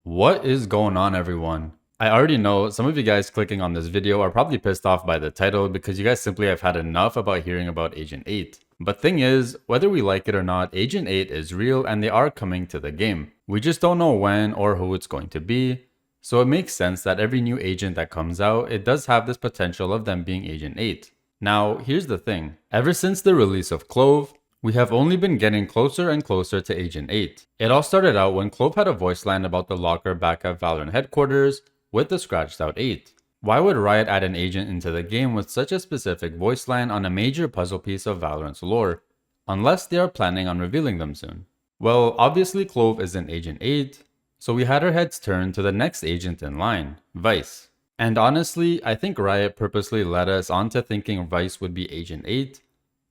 What is going on, everyone? I already know some of you guys clicking on this video are probably pissed off by the title because you guys simply have had enough about hearing about Agent 8. But thing is, whether we like it or not, Agent 8 is real and they are coming to the game. We just don't know when or who it's going to be. So it makes sense that every new agent that comes out, it does have this potential of them being Agent 8. Now, here's the thing. Ever since the release of Clove, we have only been getting closer and closer to Agent 8. It all started out when Clove had a voice line about the locker back at Valorant headquarters with the scratched out 8. Why would Riot add an agent into the game with such a specific voice line on a major puzzle piece of Valorant's lore, unless they are planning on revealing them soon? Well, obviously Clove isn't Agent 8, so we had our heads turned to the next agent in line, Vice. And honestly, I think Riot purposely led us onto thinking Vice would be Agent 8.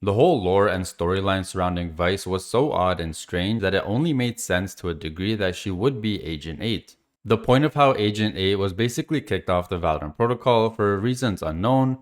The whole lore and storyline surrounding Vice was so odd and strange that it only made sense to a degree that she would be Agent 8. The point of how Agent 8 was basically kicked off the Valorant protocol for reasons unknown,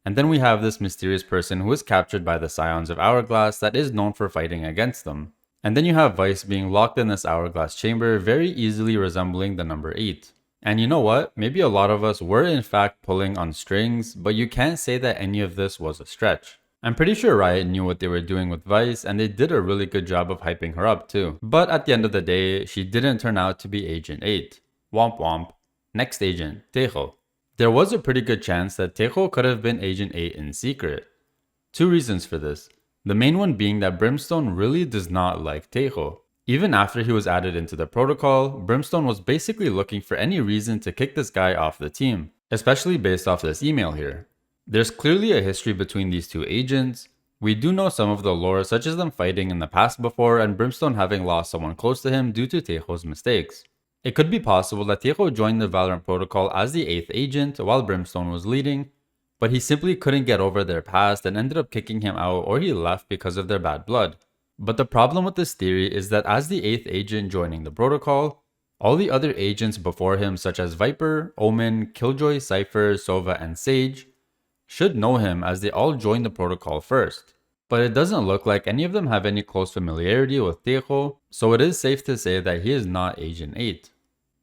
and then we have this mysterious person who is captured by the Scions of Hourglass that is known for fighting against them. And then you have Vice being locked in this Hourglass chamber, very easily resembling the number 8. And you know what? Maybe a lot of us were in fact pulling on strings, but you can't say that any of this was a stretch. I'm pretty sure Riot knew what they were doing with Vice, and they did a really good job of hyping her up too. But at the end of the day, she didn't turn out to be Agent 8. Womp womp. Next agent, Tejo. There was a pretty good chance that Tejo could have been Agent 8 in secret. Two reasons for this. The main one being that Brimstone really does not like Tejo. Even after he was added into the protocol, Brimstone was basically looking for any reason to kick this guy off the team, especially based off this email here. There's clearly a history between these two agents. We do know some of the lore, such as them fighting in the past before and Brimstone having lost someone close to him due to Tejo's mistakes. It could be possible that Tejo joined the Valorant protocol as the 8th agent while Brimstone was leading, but he simply couldn't get over their past and ended up kicking him out, or he left because of their bad blood. But the problem with this theory is that as the 8th agent joining the protocol, all the other agents before him such as Viper, Omen, Killjoy, Cypher, Sova, and Sage should know him as they all joined the protocol first. But it doesn't look like any of them have any close familiarity with Tejo, so it is safe to say that he is not Agent 8.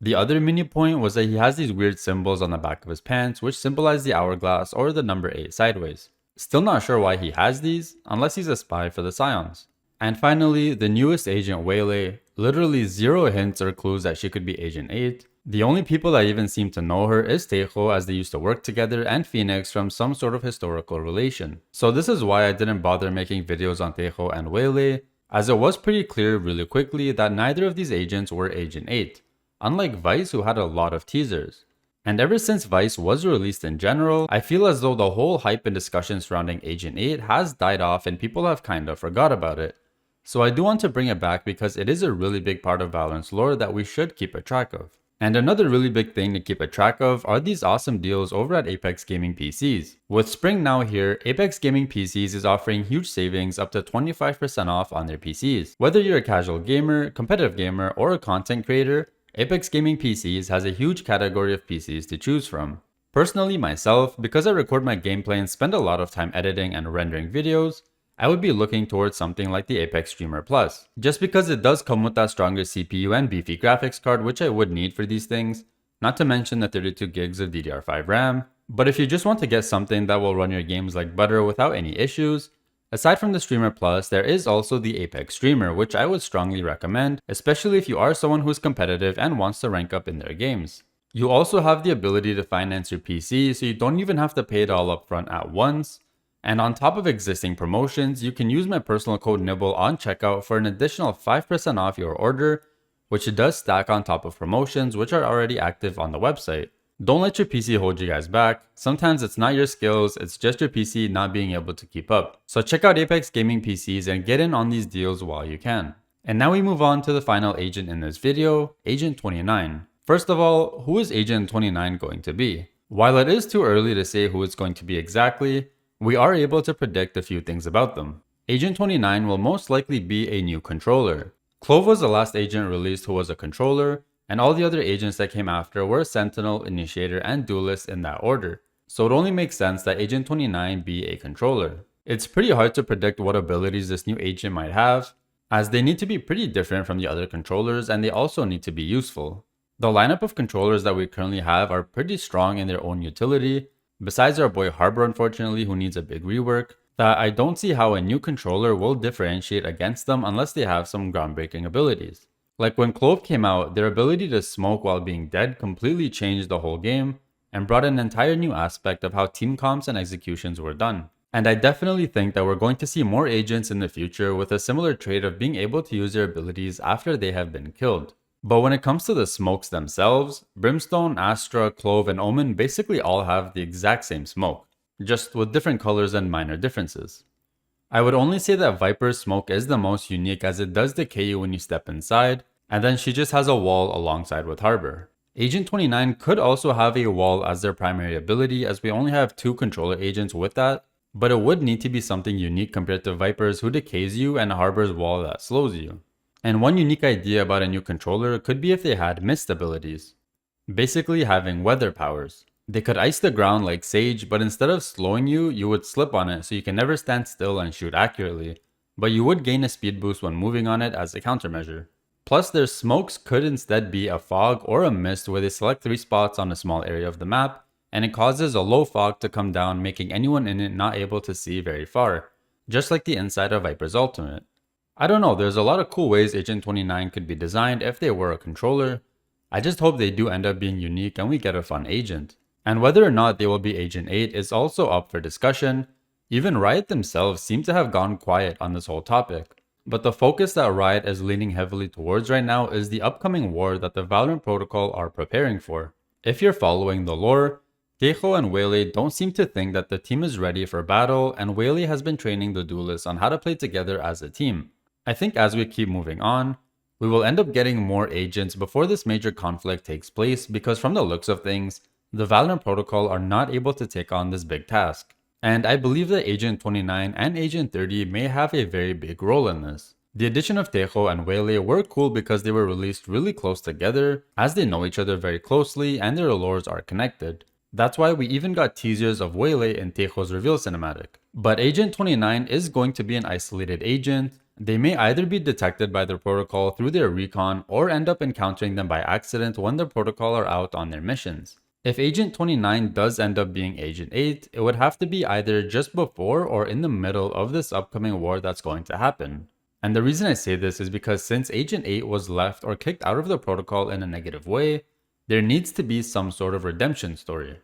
The other mini point was that he has these weird symbols on the back of his pants which symbolize the hourglass or the number 8 sideways. Still not sure why he has these, unless he's a spy for the Scions. And finally, the newest agent Waylay, literally zero hints or clues that she could be Agent 8. The only people that even seem to know her is Tejo, as they used to work together, and Phoenix from some sort of historical relation. So this is why I didn't bother making videos on Tejo and Waylay, as it was pretty clear really quickly that neither of these agents were Agent 8, unlike Vice who had a lot of teasers. And ever since Vice was released in general, I feel as though the whole hype and discussion surrounding Agent 8 has died off and people have kinda forgot about it. So I do want to bring it back because it is a really big part of Valorant's lore that we should keep a track of. And another really big thing to keep a track of are these awesome deals over at Apex Gaming PCs. With spring now here, Apex Gaming PCs is offering huge savings up to 25% off on their PCs. Whether you're a casual gamer, competitive gamer, or a content creator, Apex Gaming PCs has a huge category of PCs to choose from. Personally myself, because I record my gameplay and spend a lot of time editing and rendering videos, I would be looking towards something like the Apex Streamer Plus, just because it does come with that stronger CPU and beefy graphics card which I would need for these things, not to mention the 32 gigs of DDR5 RAM. But if you just want to get something that will run your games like butter without any issues, aside from the Streamer Plus, there is also the Apex Streamer, which I would strongly recommend, especially if you are someone who's competitive and wants to rank up in their games. You also have the ability to finance your PC, so you don't even have to pay it all up front at once. And on top of existing promotions, you can use my personal code Nibble on checkout for an additional 5% off your order, which does stack on top of promotions which are already active on the website. Don't let your PC hold you guys back. Sometimes it's not your skills, it's just your PC not being able to keep up. So check out Apex Gaming PCs and get in on these deals while you can. And now we move on to the final agent in this video, Agent 29. First of all, who is Agent 29 going to be? While it is too early to say who it's going to be exactly, we are able to predict a few things about them. Agent 29 will most likely be a new controller. Clove was the last agent released who was a controller, and all the other agents that came after were Sentinel, Initiator, and Duelist in that order. So it only makes sense that Agent 29 be a controller. It's pretty hard to predict what abilities this new agent might have, as they need to be pretty different from the other controllers and they also need to be useful. The lineup of controllers that we currently have are pretty strong in their own utility, besides our boy Harbor unfortunately, who needs a big rework, that I don't see how a new controller will differentiate against them unless they have some groundbreaking abilities. Like when Clove came out, their ability to smoke while being dead completely changed the whole game and brought an entire new aspect of how team comps and executions were done. And I definitely think that we're going to see more agents in the future with a similar trait of being able to use their abilities after they have been killed. But when it comes to the smokes themselves, Brimstone, Astra, Clove, and Omen basically all have the exact same smoke, just with different colors and minor differences. I would only say that Viper's smoke is the most unique as it does decay you when you step inside, and then she just has a wall alongside with Harbor. Agent 29 could also have a wall as their primary ability as we only have 2 controller agents with that, but it would need to be something unique compared to Viper's who decays you and Harbor's wall that slows you. And one unique idea about a new controller could be if they had mist abilities. Basically having weather powers. They could ice the ground like Sage, but instead of slowing you, you would slip on it so you can never stand still and shoot accurately, but you would gain a speed boost when moving on it as a countermeasure. Plus their smokes could instead be a fog or a mist where they select 3 spots on a small area of the map, and it causes a low fog to come down, making anyone in it not able to see very far, just like the inside of Viper's ultimate. I don't know, there's a lot of cool ways Agent 29 could be designed if they were a controller. I just hope they do end up being unique and we get a fun agent. And whether or not they will be Agent 8 is also up for discussion. Even Riot themselves seem to have gone quiet on this whole topic. But the focus that Riot is leaning heavily towards right now is the upcoming war that the Valorant Protocol are preparing for. If you're following the lore, Tejo and Whaley don't seem to think that the team is ready for battle, and Whaley has been training the duelists on how to play together as a team. I think as we keep moving on, we will end up getting more agents before this major conflict takes place because from the looks of things, the Valorant Protocol are not able to take on this big task. And I believe that Agent 29 and Agent 30 may have a very big role in this. The addition of Tejo and Whaley were cool because they were released really close together, as they know each other very closely and their lores are connected. That's why we even got teasers of Whaley in Tejo's reveal cinematic. But Agent 29 is going to be an isolated agent. They may either be detected by the protocol through their recon or end up encountering them by accident when the protocol are out on their missions. If Agent 29 does end up being Agent 8, it would have to be either just before or in the middle of this upcoming war that's going to happen. And the reason I say this is because since Agent 8 was left or kicked out of the protocol in a negative way, there needs to be some sort of redemption story.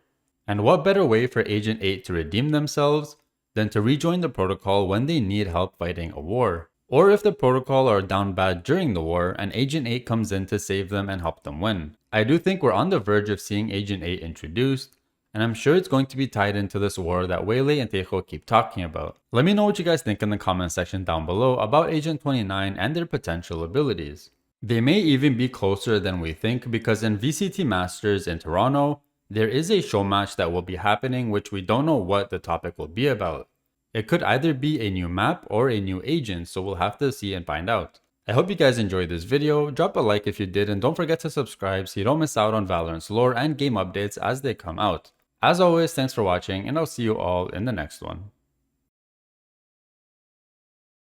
And what better way for Agent 8 to redeem themselves than to rejoin the protocol when they need help fighting a war? Or if the protocol are down bad during the war and Agent 8 comes in to save them and help them win. I do think we're on the verge of seeing Agent 8 introduced, and I'm sure it's going to be tied into this war that Whaley and Tejo keep talking about. Let me know what you guys think in the comment section down below about Agent 29 and their potential abilities. They may even be closer than we think because in VCT Masters in Toronto, there is a show match that will be happening which we don't know what the topic will be about. It could either be a new map or a new agent, so we'll have to see and find out. I hope you guys enjoyed this video, drop a like if you did and don't forget to subscribe so you don't miss out on Valorant's lore and game updates as they come out. As always, thanks for watching and I'll see you all in the next one.